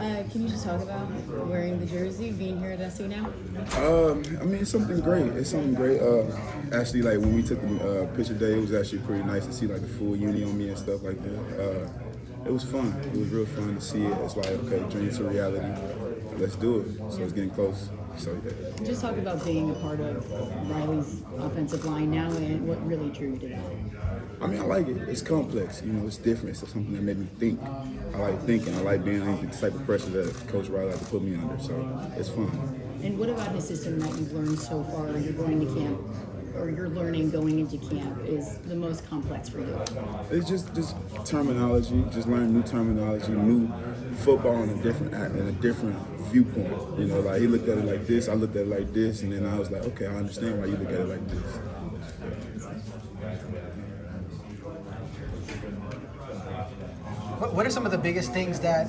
Can you just talk about wearing the jersey, being here at SC now? I mean, it's something great. It's something great. Actually, like when we took the picture day, it was actually pretty nice to see like the full uni on me and stuff like that. It was fun. It was real fun to see it. It's like, okay, dream to reality. Let's do it. So it's getting close. So yeah. Just talk about being a part of Riley's offensive line now and what really drew you to that. I mean, I like it. It's complex. You know, it's different. It's something that made me think. I like thinking. I like being under the type of pressure that Coach Riley had to put me under. So it's fun. And what about his system that you've learned so far? You're going to camp, or you're learning going into camp, is the most complex for you? It's just terminology. Just learning new terminology, new football in a different viewpoint. You know, like he looked at it like this, I looked at it like this, and then I was like, okay, I understand why you look at it like this. What are some of the biggest things that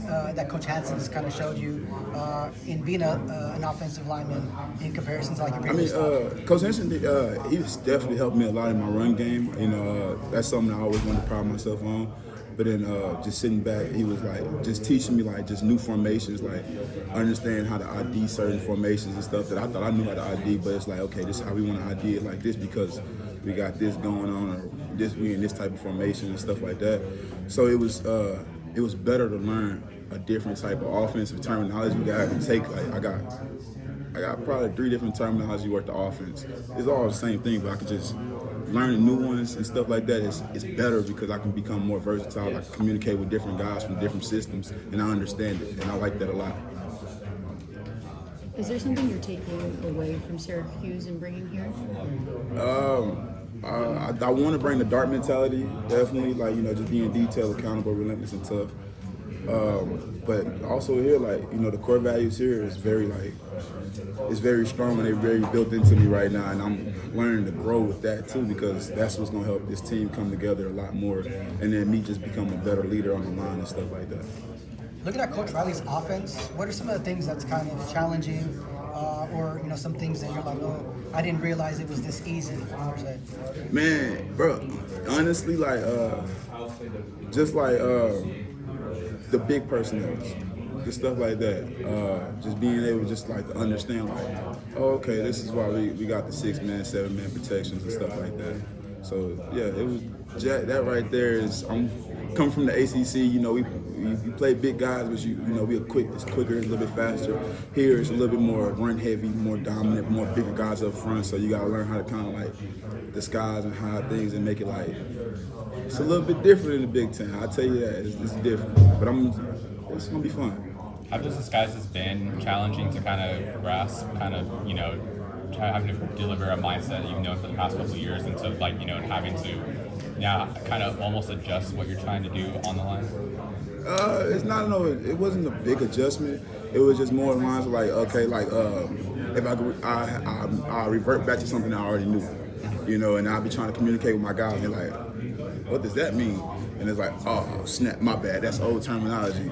Coach Hansen has kind of showed you in being an offensive lineman in comparison to like your previous stuff? Coach Hansen, he's definitely helped me a lot in my run game. You know, that's something I always wanted to pride myself on. But then just sitting back, he was like just teaching me like just new formations, like understand how to ID certain formations and stuff that I thought I knew how to ID, but it's like, okay, this is how we want to ID it like this because we got this going on, or we in this type of formation and stuff like that. So it was better to learn a different type of offensive terminology that I can take. Like I got probably 3 different terminology worth of offense. It's all the same thing, but I could just learn new ones and stuff like that. It's better because I can become more versatile. I can communicate with different guys from different systems, and I understand it, and I like that a lot. Is there something you're taking away from Syracuse and bringing here? I want to bring the Dart mentality, definitely, like, you know, just being detailed, accountable, relentless, and tough. But also here, like, you know, the core values here is very strong, and they're very built into me right now, and I'm learning to grow with that too, because that's what's going to help this team come together a lot more, and then me just become a better leader on the line and stuff like that. Looking at Coach Riley's offense, what are some of the things that's kind of challenging, or you know, some things that you're like, oh, I didn't realize it was this easy, per se? Man, bro, honestly, like, just like the big personnels, just stuff like that. Just being able just like to understand, like, oh, okay, this is why we got the 6-man, 7-man protections and stuff like that. So yeah, it was that right there is. I'm coming from the ACC. You know, we play big guys, but you know it's quicker, it's a little bit faster. Here it's a little bit more run heavy, more dominant, more bigger guys up front. So you gotta learn how to kind of like disguise and hide things and make it like it's a little bit different in the Big Ten. I tell you that it's different, but it's gonna be fun. Have those disguises been challenging to kind of grasp, kind of, you know, having to deliver a mindset that you've known for the past couple of years, into like, you know, having to kind of almost adjust what you're trying to do on the line? It wasn't a big adjustment. It was just more lines of like, okay, like if I revert back to something I already knew, you know, and I'll be trying to communicate with my guys, and they're like, what does that mean? And it's like, oh, snap, my bad, that's old terminology.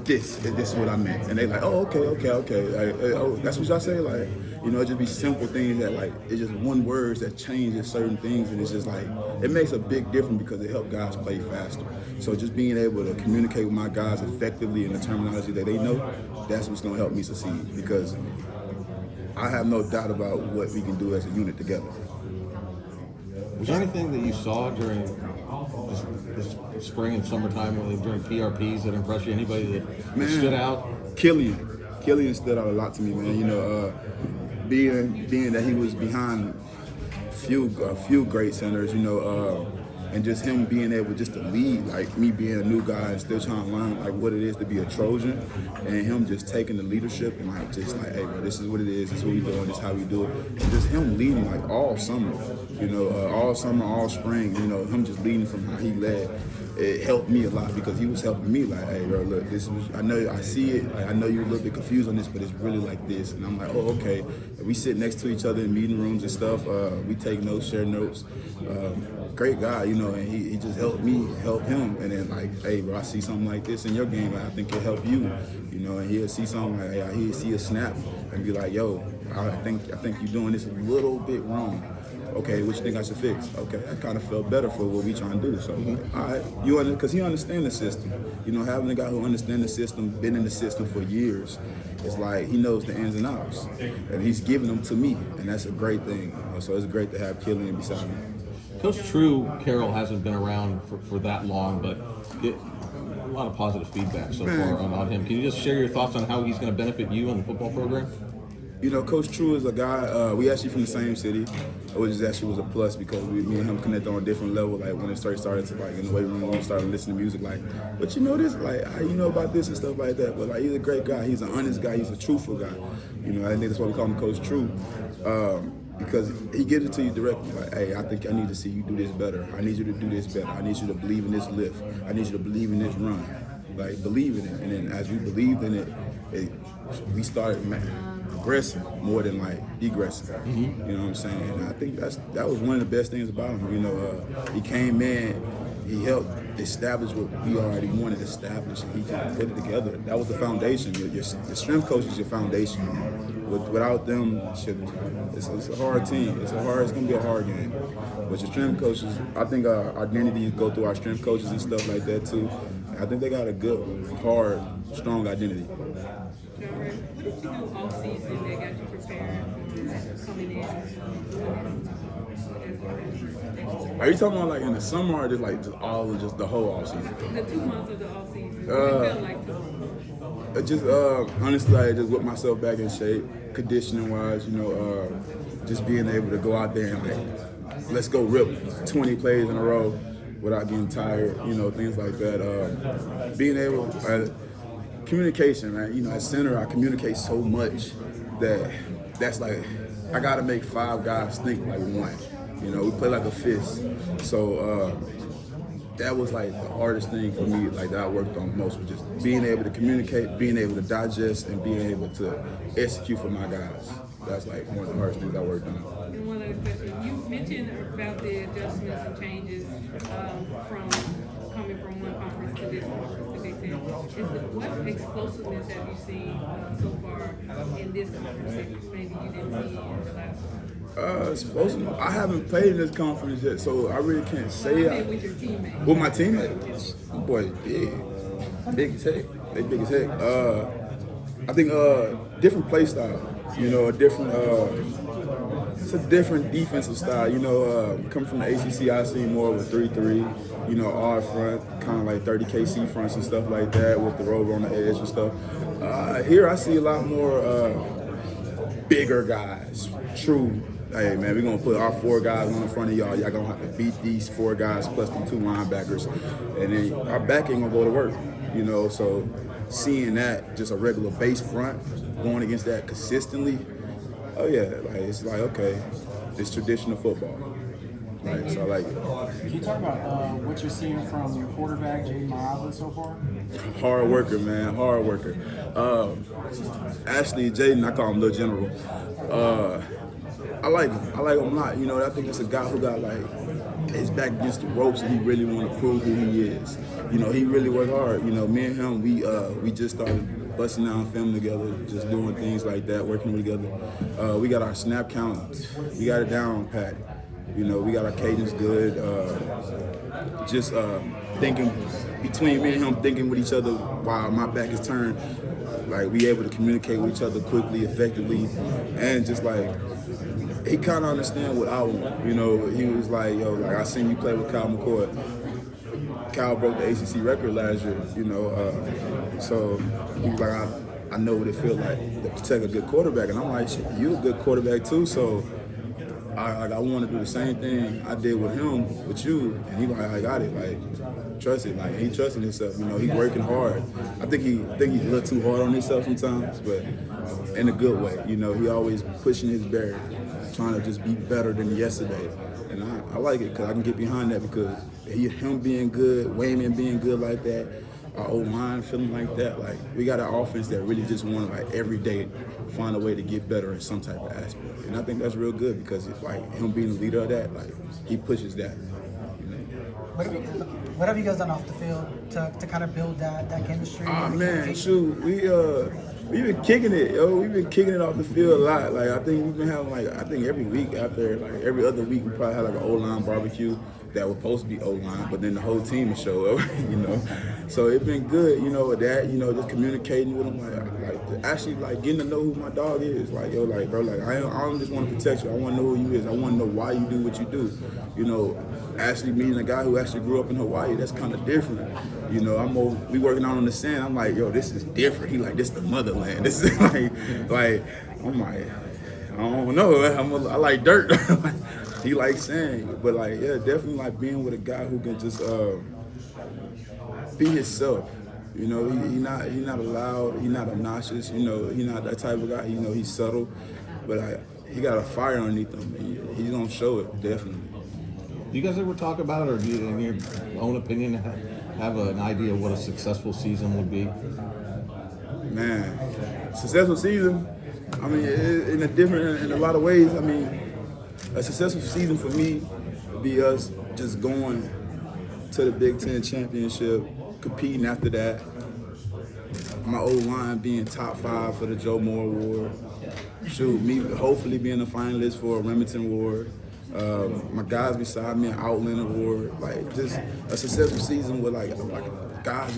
This is what I meant. And they like, oh, okay. Like, oh, that's what y'all say? Like, you know, it just be simple things that, like, it's just one words that changes certain things, and it's just like, it makes a big difference because it helps guys play faster. So just being able to communicate with my guys effectively in the terminology that they know, that's what's gonna help me succeed, because I have no doubt about what we can do as a unit together. Was there anything that you saw during this spring and summertime, during PRPs, that impressed you? Anybody that stood out? Killian stood out a lot to me, man. You know, being that he was behind a few great centers, you know, and just him being able just to lead, like me being a new guy and still trying to learn like what it is to be a Trojan, and him just taking the leadership and like just like, hey bro, this is what it is, this is what we doing, this is how we do it, and just him leading like all summer, you know, all summer, all spring, you know, him just leading from how he led. It helped me a lot because he was helping me like, hey bro, look, I know I see it, like, I know you're a little bit confused on this, but it's really like this. And I'm like, oh, okay. We sit next to each other in meeting rooms and stuff. We take notes, share notes. Great guy, you know, and he just helped me help him. And then like, hey bro, I see something like this in your game, like, I think it'll help you, you know. And he'll see something like, hey, he'll see a snap and be like, yo, I think you're doing this a little bit wrong. Okay, what you think I should fix? Okay, I kind of felt better for what we trying to do. So, all right, because he understands the system. You know, having a guy who understands the system, been in the system for years, it's like he knows the ins and outs, and he's giving them to me, and that's a great thing. You know, so it's great to have Killian beside me. Coach True Carroll hasn't been around for that long, but get a lot of positive feedback so far on him. Can you just share your thoughts on how he's going to benefit you and the football program? You know, Coach True is a guy, we actually from the same city, which actually was a plus because me and him connected on a different level. Like when it started to like in the weight room, when we started listening to music, like, but you know this, like, how you know about this and stuff like that. But like, he's a great guy. He's an honest guy. He's a truthful guy. You know, I think that's why we call him Coach True. Because he gives it to you directly, like, hey, I think I need to see you do this better. I need you to do this better. I need you to believe in this lift. I need you to believe in this run. Like, believe in it. And then as we believed in it, we started progressing more than like degressing. You know what I'm saying? And I think that was one of the best things about him. You know, he came in, he helped establish what we already wanted to establish, and he just put it together. That was the foundation. Your strength coach is your foundation. Without them, it's a hard team. It's gonna be a hard game. But your strength coaches, I think our identities go through our strength coaches and stuff like that too. I think they got a good, hard, strong identity. What did you do off season that got you prepared for coming in? Are you talking about like in the summer or just like just the whole off season? The 2 months of the off season. What it felt like 2 months? Just honestly, I just whip myself back in shape, conditioning wise. You know, just being able to go out there and like, let's go rip 20 plays in a row without getting tired. You know, things like that. Being able, communication, man. You know, at center, I communicate so much that's like I gotta make 5 guys think like one. You know, we play like a fist. So that was like the hardest thing for me, like that I worked on most, was just being able to communicate, being able to digest, and being able to execute for my guys. That's like one of the hardest things I worked on. And one other question, you mentioned about the adjustments and changes from coming from one conference to this conference to Big Ten. What explosiveness have you seen so far in this conference that maybe you didn't see in the last one? Explosive. I haven't played in this conference yet, so I really can't say. With your teammates. With my teammates, boy, big as heck. They big as heck. I think different play style. You know, it's a different defensive style. You know, coming from the ACC, I see more of a 3-3. You know, R front, kind of like 30 KC fronts and stuff like that, with the rover on the edge and stuff. Here, I see a lot more bigger guys. True. Hey man, we're gonna put our 4 guys on in front of y'all. Y'all gonna have to beat these 4 guys plus the 2 linebackers, and then our back ain't gonna go to work. You know, so seeing that, just a regular base front, going against that consistently, oh yeah, like it's like okay, it's traditional football. Right, so I like it. Can you talk about what you're seeing from your quarterback, Jayden Maiava, so far? Hard worker, man, hard worker. Actually, Jayden, I call him Little General. I like him. I like him a lot. You know, I think it's a guy who got like his back against the ropes, and he really want to prove who he is. You know, he really worked hard. You know, me and him, we just started busting down film together, just doing things like that, working together. We got our snap count, we got it down pat. You know, we got our cadence good. Just thinking between me and him, thinking with each other while my back is turned. Like we able to communicate with each other quickly, effectively, and just like he kind of understand what I want. You know, he was like, yo, like I seen you play with Kyle McCoy. Kyle broke the ACC record last year. You know, so he was like, I know what it feels like to protect a good quarterback, and I'm like, shit, you a good quarterback too, so. I want to do the same thing I did with him, with you, and he like, I got it, like, trust it, like, he trusting himself, you know, he working hard. I think he's a little too hard on himself sometimes, but in a good way, you know, he always pushing his barrier, trying to just be better than yesterday, and I like it, because I can get behind that, because him being good, Wayman being good like that, our old line feeling like that, like, we got an offense that really just want to, like, every day find a way to get better in some type of aspect. And I think that's real good because it's like him being the leader of that, like he pushes that. You know? What have you guys done off the field to kind of build that chemistry? Man, shoot, we've been kicking it, yo. We've been kicking it off the field a lot. Like I think we've been having every week after every other week we probably had like an O-line barbecue that was supposed to be O-line, but then the whole team would show up, you know. So it's been good, you know, with that, you know, just communicating with them, like actually like getting to know who my dog is. Like, yo, like bro, like I don't just want to protect you. I want to know who you is. I want to know why you do what you do. You know, actually meeting a guy who actually grew up in Hawaii, that's kind of different. You know, we working out on the sand. I'm like, yo, this is different. He like, this the motherland. This is like I'm like, I don't know. I like dirt. He likes sand, but like, yeah, definitely like being with a guy who can just be himself. You know, he not loud. He not obnoxious. You know, he not that type of guy. You know, he's subtle, but he got a fire underneath him. He's gonna show it definitely. Do you guys ever talk about it, or do you, in your own opinion, have an idea of what a successful season would be? Man, successful season. I mean, in a lot of ways. I mean, a successful season for me would be us just going to the Big Ten championship, competing after that. My O-line being top 5 for the Joe Moore Award. Shoot, me hopefully being a finalist for a Remington Award. My guys beside me an Outland Award. Like just a successful season with like guys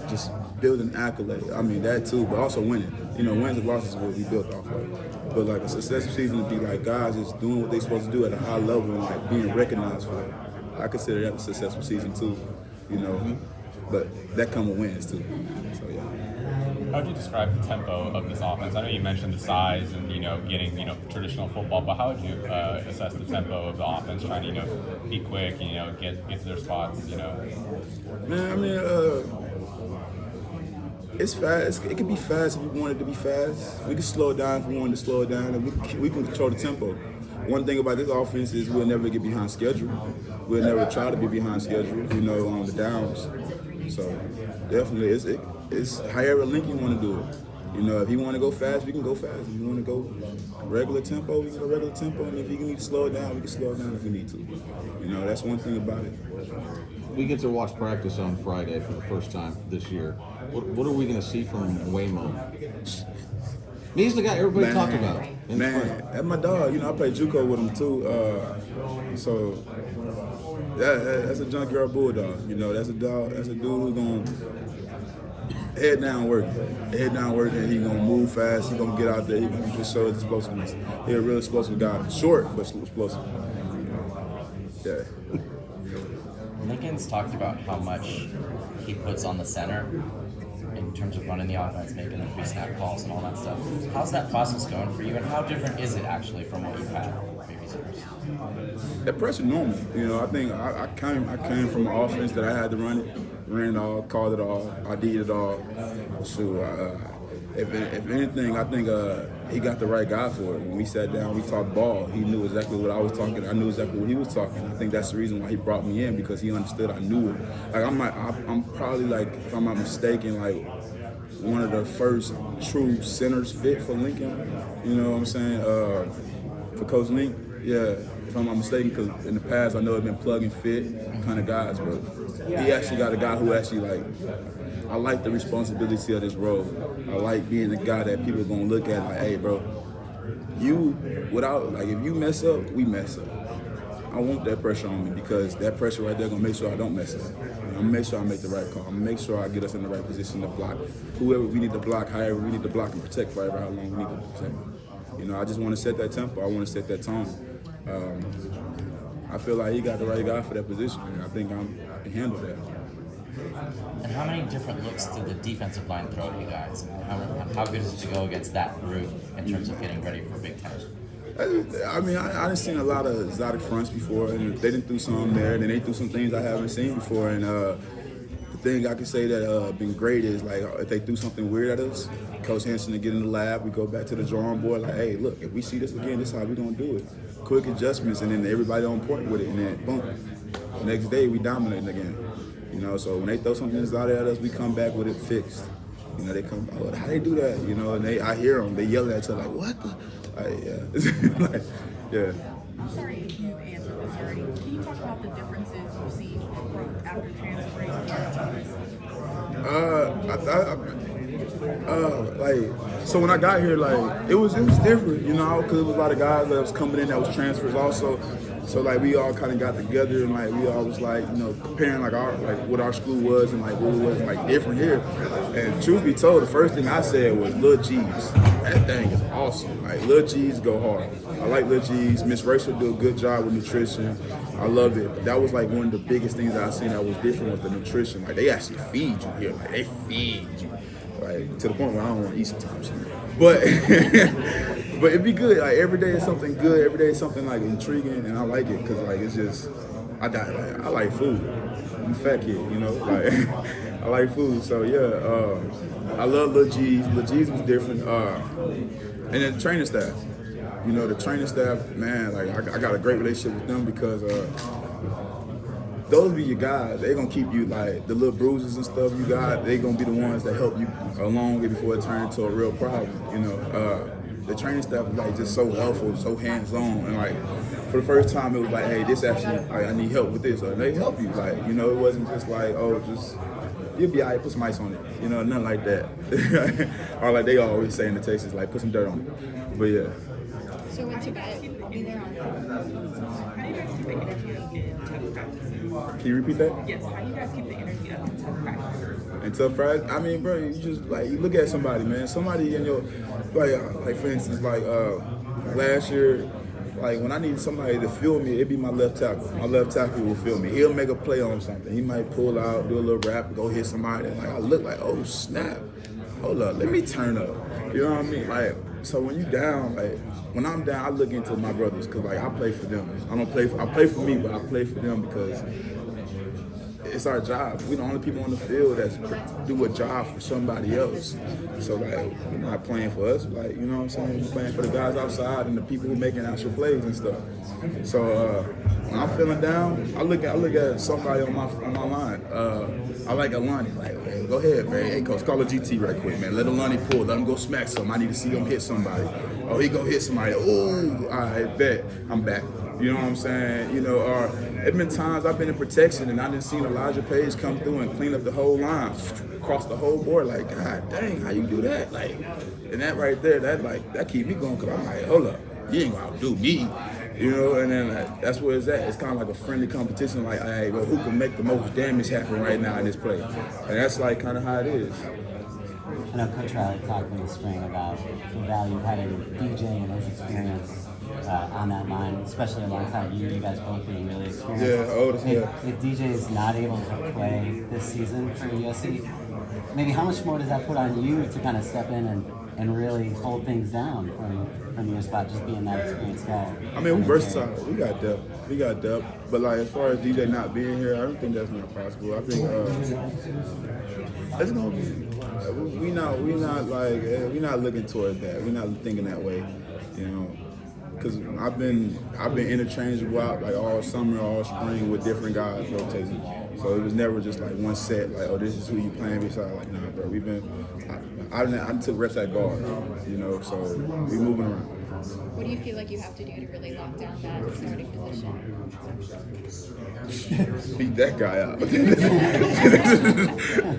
just building accolades. I mean that too, but also winning. You know, wins and losses is what we built off of. But like a successful season would be like guys just doing what they supposed to do at a high level and like being recognized for it. I consider that a successful season too. You know, but that comes with wins too. So yeah. How would you describe the tempo of this offense? I know you mentioned the size and, you know, getting, you know, traditional football, but how would you assess the tempo of the offense, trying to, you know, be quick, you know, get to their spots, you know? Man, I mean, it's fast. It can be fast if we want it to be fast. We can slow it down if we wanted to slow it down, and we can control the tempo. One thing about this offense is we'll never get behind schedule. We'll never try to be behind schedule, you know, on the downs. So definitely, it's however Lincoln want to do it. You know, if he want to go fast, we can go fast. If he want to go regular tempo, we can go regular tempo. And if he need to slow it down, we can slow it down if we need to. You know, that's one thing about it. We get to watch practice on Friday for the first time this year. What are we going to see from Waymo? He's the guy everybody talked about. Man, that's my dog. You know, I play JUCO with him too. So that's a junkyard bulldog. You know, that's a dog. That's a dude who's gonna head down working. He gonna move fast. He gonna get out there. He gonna just show his explosiveness. He's a real explosive guy. Short but explosive. Yeah. Lincoln's talked about how much he puts on the center in terms of running the offense, making the pre-snap calls and all that stuff. How's that process going for you, and how different is it actually from what you've had previous years? That pressure normal. You know, I think I came from an offense that I had to run it, ran it all, called it all, I did it all. So if anything, I think he got the right guy for it. When we sat down, we talked ball. He knew exactly what I was talking. I knew exactly what he was talking. I think that's the reason why he brought me in, because he understood I knew it. Like I'm probably like, if I'm not mistaken, like one of the first true centers fit for Lincoln. You know what I'm saying? For Coach Link, yeah. If I'm not mistaken, because in the past I know it's been plug and fit kind of guys, but he actually got a guy who actually like. I like the responsibility of this role. I like being the guy that people are gonna look at like, hey, bro, if you mess up, we mess up. I want that pressure on me, because that pressure right there gonna make sure I don't mess up. I'm gonna make sure I make the right call. I'm gonna make sure I get us in the right position to block whoever we need to block, however we need to block and protect for however how long we need to protect. You know, I just want to set that tempo. I want to set that tone. I feel like he got the right guy for that position, and I think I can handle that. And how many different looks did the defensive line throw to you guys? How good is it to go against that group in terms of getting ready for Big Ten? I mean, I done seen a lot of exotic fronts before, and they didn't do some there, and then they threw some things I haven't seen before. And the thing I can say that been great is like if they threw something weird at us, Coach Henson to get in the lab, we go back to the drawing board. Like, hey, look, if we see this again, this is how we gonna do it. Quick adjustments, and then everybody on point with it, and then boom, next day we dominating again. You know, so when they throw something exotic at us, we come back with it fixed. You know, they come, oh, how they do that? You know, and I hear them, they yell at each other like, what the? Yeah. Like, yeah. I'm sorry if you've answered this already. Can you talk about the differences you see from after transferring here to USC? So when I got here, like it was different, you know, because it was a lot of guys that was coming in that was transfers also. So like we all kind of got together and like we all was like, you know, comparing like what our school was and like what it was like different here. And truth be told, the first thing I said was Lil G's. That thing is awesome. Like Lil G's go hard. I like Lil G's. Miss Rachel do a good job with nutrition. I love it. That was like one of the biggest things that I seen that was different with the nutrition. Like they actually feed you here. Like they feed you. Like to the point where I don't want to eat sometimes. But but it'd be good. Like every day is something good. Every day is something like intriguing, and I like it because like it's just I like food. I'm a fat kid, you know. Like I like food. So yeah, I love Lil G's. Lil G's was different. And then the training staff. You know, the training staff, man. Like I got a great relationship with them because. Those be your guys. They gonna keep you like the little bruises and stuff you got. They gonna be the ones that help you along before it turns into a real problem. You know, the training staff is like just so helpful, so hands-on, and like for the first time it was like, hey, this actually I need help with this, or they help you. Like you know, it wasn't just like you'll be alright, put some ice on it. You know, nothing like that. Or like they always say in the Texas, like put some dirt on it. But yeah. So when you guys, I'll be there on. How do you guys keep the energy up in tough practices? Can you repeat that? Yes, how do you guys keep the energy up in tough practices? And tough practice, I mean, bro, you just like you look at somebody, man. Somebody in your like for instance, like last year, like when I needed somebody to fill me, it'd be my left tackle. My left tackle will fill me. He'll make a play on something. He might pull out, do a little rap, go hit somebody. And like I look like, oh snap, hold up, let me turn up. You know what I mean? Like so when you down, like when I'm down, I look into my brothers because like I play for them. I play for me, but I play for them because it's our job. We're the only people on the field that do a job for somebody else. So like we're not playing for us, like you know what I'm saying? We're playing for the guys outside and the people who making actual plays and stuff. So when I'm feeling down, I look at somebody on my line. I like Alani, like hey, go ahead, man. Hey coach, call a GT right quick, man. Let Alani pull, let him go smack something. I need to see him hit somebody. Oh, he go hit somebody. Oh, I bet I'm back. You know what I'm saying? You know, there's been times I've been in protection and I done seen Elijah Page come through and clean up the whole line, across the whole board. Like, God dang, how you do that? Like, and that right there, that keep me going because I'm like, hold up, you ain't gonna outdo me. You know, and then that's where it's at. It's kind of like a friendly competition. Like, hey, well, who can make the most damage happen right now in this play? And that's like kind of how it is. I know Coach Riley talked in the spring about the value of having DJ and his experience on that line, especially alongside you guys both being really experienced. Yeah, Otis, yeah. If DJ is not able to play this season for USC, maybe how much more does that put on you to kind of step in and really hold things down from your spot, just being that experienced guy? I mean, we're versatile. We got depth. But like as far as DJ not being here, I don't think that's not possible. I think it's gonna be. We're not looking towards that. We're not thinking that way, you know. Because I've been interchangeable out like all summer, all spring with different guys rotating. So it was never just like one set, like, oh, this is who you playing beside. Like, nah, bro, I took reps at guard, you know, so we moving around. What do you feel like you have to do to really lock down that starting position? Beat that guy out.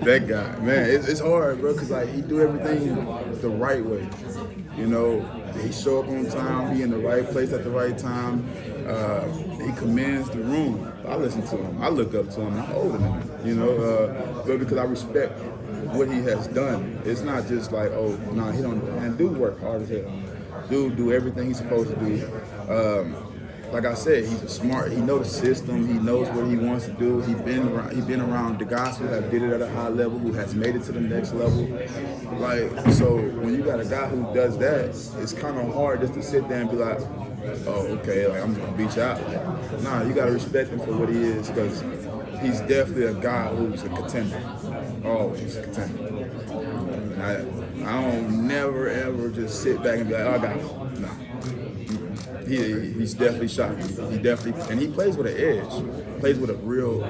That guy, man, it's hard, bro, because like he do everything the right way. You know, he show up on time, be in the right place at the right time. He commands the room. I listen to him. I look up to him. I'm older than him, you know, but because I respect what he has done. It's not just like, oh, nah, he don't. And dude work hard as hell. Dude do everything he's supposed to do. Like I said, he's smart. He knows the system. He knows what he wants to do. He been around the guys who have did it at a high level, who has made it to the next level. Like, so when you got a guy who does that, it's kind of hard just to sit there and be like, oh, okay, like I'm just gonna beat you out. Like, nah, you gotta respect him for what he is, because he's definitely a guy who's a contender. Always a contender. And I don't never ever just sit back and be like, oh, I got him. Nah. He's definitely shot. And he plays with an edge. Plays with a real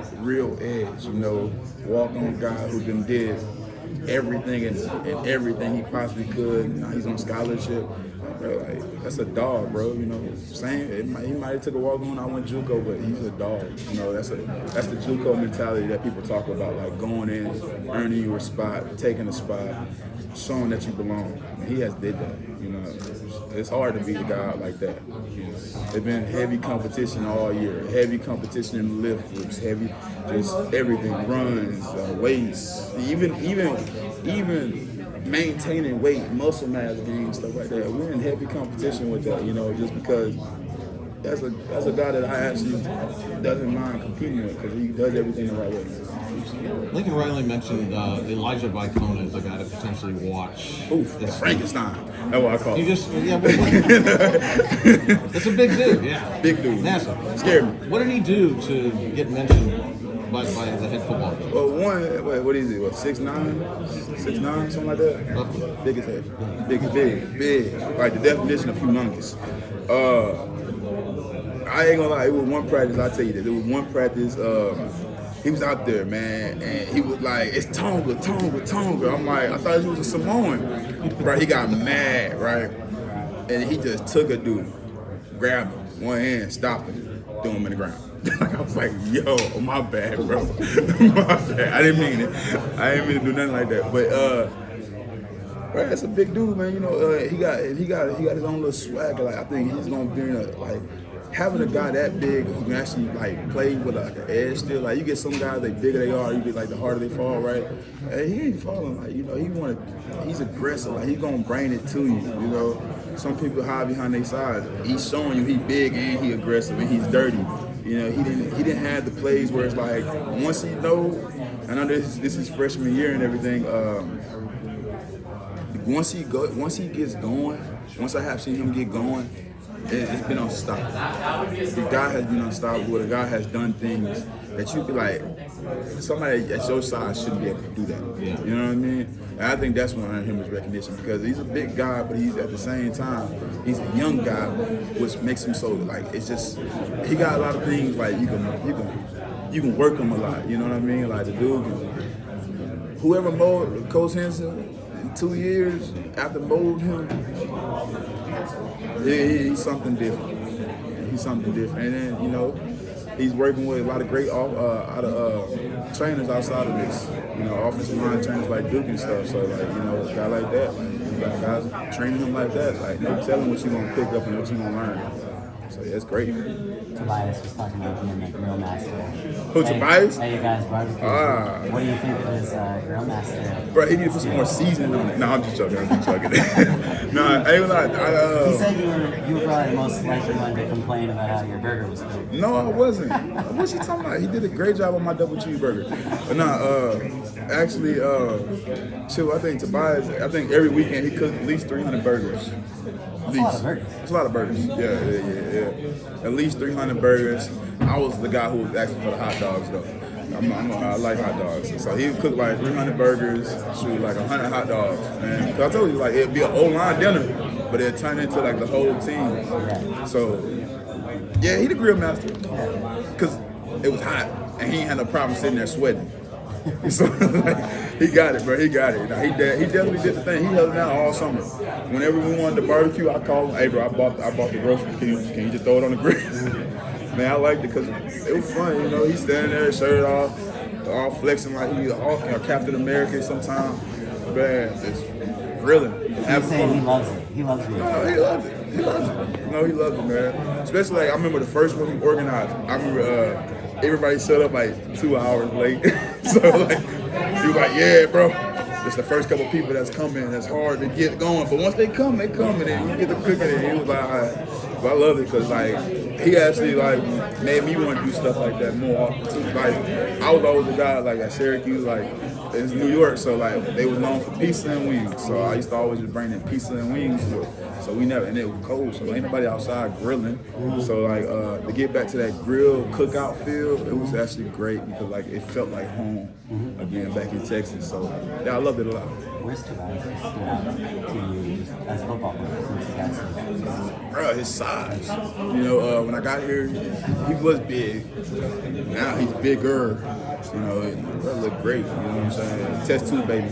edge. You know, walk on guy who did everything and everything he possibly could. Now he's on scholarship. bro, like that's a dog, bro. You know, same. He might have took a walk on. I went JUCO, but he's a dog. You know, that's the JUCO mentality that people talk about, like going in, earning your spot, taking a spot, showing that you belong. And he has did that. You know, it's hard to beat a guy out like that. You know, it's been heavy competition all year, heavy competition in the lift groups, heavy, just everything, runs, weights, even maintaining weight, muscle mass gains, stuff like that. We're in heavy competition with that, you know, just because that's a guy that I actually doesn't mind competing with because he does everything the right way. Lincoln Riley mentioned Elijah Vicona as a guy to potentially watch. Oof, that's Frankenstein. That's what I call him. That's a big dude, yeah. Big dude. NASA. Scared me. What did he do to get mentioned by the head football coach? Well, what is it? What, 6'9", something like that? Roughly. Big as heck. Big. Like the definition of humongous. I ain't gonna lie, it was one practice, I'll tell you this. It was one practice, he was out there, man, and he was like, it's Tonga. I'm like, I thought he was a Samoan. Bro, he got mad, right? And he just took a dude, grabbed him, one hand, stopped him, threw him in the ground. I was like, yo, my bad, bro. My bad. I didn't mean it. I didn't mean to do nothing like that. But bro, that's a big dude, man. You know, he got his own little swagger. Like I think he's gonna be having a guy that big who can actually like play with like an edge still. Like you get some guys, the bigger they are, you get like the harder they fall, right? And he ain't falling. Like, you know, he's aggressive. Like he's gonna bring it to you. You know, some people hide behind their sides. He's showing you he big and he aggressive and he's dirty. You know, he didn't have the plays where it's like once he know. I know this is freshman year and everything. Once he gets going, once I have seen him get going, it's been unstoppable. The guy has been unstoppable. The guy has done things that you could like. Somebody at your size shouldn't be able to do that. Yeah. You know what I mean? And I think that's when I earned him his recognition because he's a big guy, but he's at the same time he's a young guy, which makes him so like it's just he got a lot of things like you can work him a lot. You know what I mean? Like the dude, whoever molded Coach Henson in 2 years after molding him. He's something different. And then, you know, he's working with a lot of great trainers outside of this. You know, offensive line trainers like Duke and stuff. So, like, you know, a guy like that, you got guys training him like that. Like, no telling what you're going to pick up and what you're going to learn. So, yeah, it's great. Tobias was talking about being the grill master. Who, Tobias? At your guys' barbecue. What do you think of his grill master? Bro, he need to put some more seasoning on it. No, I'm just joking. No, I ain't gonna lie. He said you were probably the most likely one to complain about how your burger was cooked. No, I wasn't. What's he talking about? He did a great job on my double cheeseburger. But actually, chill. I think Tobias, every weekend he cooked at least 300 burgers. That's a lot of burgers. It's a lot of burgers. Yeah. At least 300 burgers. I was the guy who was asking for the hot dogs, though. I like hot dogs. So he would cook like 300 burgers, shoot, like 100 hot dogs, man. Cause I told you, like, it'd be an O-line dinner, but it'd turn into like the whole team. So, yeah, he the grill master. Cause it was hot, and he ain't had no problem sitting there sweating. So, like, he got it, bro. He got it. Now, he definitely did the thing. He held it down all summer. Whenever we wanted to barbecue, I called him, hey, bro, I bought the groceries. Can you just throw it on the grill? Man, I liked it because it was fun. You know, he's standing there, shirt off, all flexing like he's Captain America sometimes. Man, just grilling. He's saying he loves it. He loves it. No, he loves it. No, he loves it, man. Especially, like, I remember the first one he organized. I remember everybody showed up like 2 hours late. So, like, he was like, yeah, bro. It's the first couple people that's coming. That's hard to get going. But once they come, and then you get to cooking it. He was like, all right. But I love it because, like, he actually, like, made me want to do stuff like that more often, too. Like, I was always a guy, like, at Syracuse, like, it's New York, so, like, they was known for pizza and wings. So I used to always just bring in pizza and wings. So we never, and it was cold, so ain't nobody outside grilling. So, like, to get back to that grill cookout feel, it was actually great because, like, it felt like home again back in Texas. So, yeah, I loved it a lot. Where's Tobias stood out to you just as a football player since you guys started? Bro, his size. You know, when I got here, he was big. Now he's bigger. You know, it looked great. You know what I'm saying? Test tube, baby.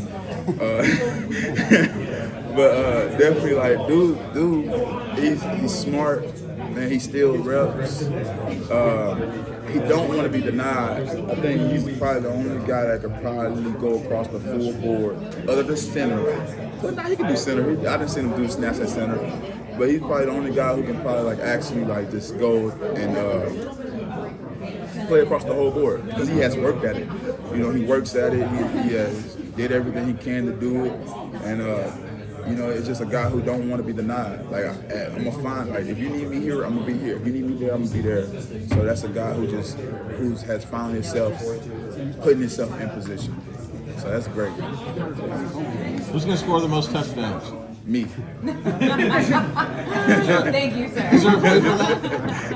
But definitely, like, dude dude, he's smart, man. He still reps. He don't want to be denied. I think he's probably the only guy that could probably go across the full board, other than center. But nah, he can do center. I didn't see him do snaps at center, but he's probably the only guy who can probably like actually like just go and play across the whole board because he has worked at it. You know, he works at it. He has did everything he can to do it, and you know, it's just a guy who don't want to be denied. Like I'm gonna find, like if you need me here, I'm gonna be here. If you need me there, I'm gonna be there. So that's a guy who has found himself putting himself in position. So that's great. Who's going to score the most touchdowns? Me. Thank you, sir. Is there a play for that?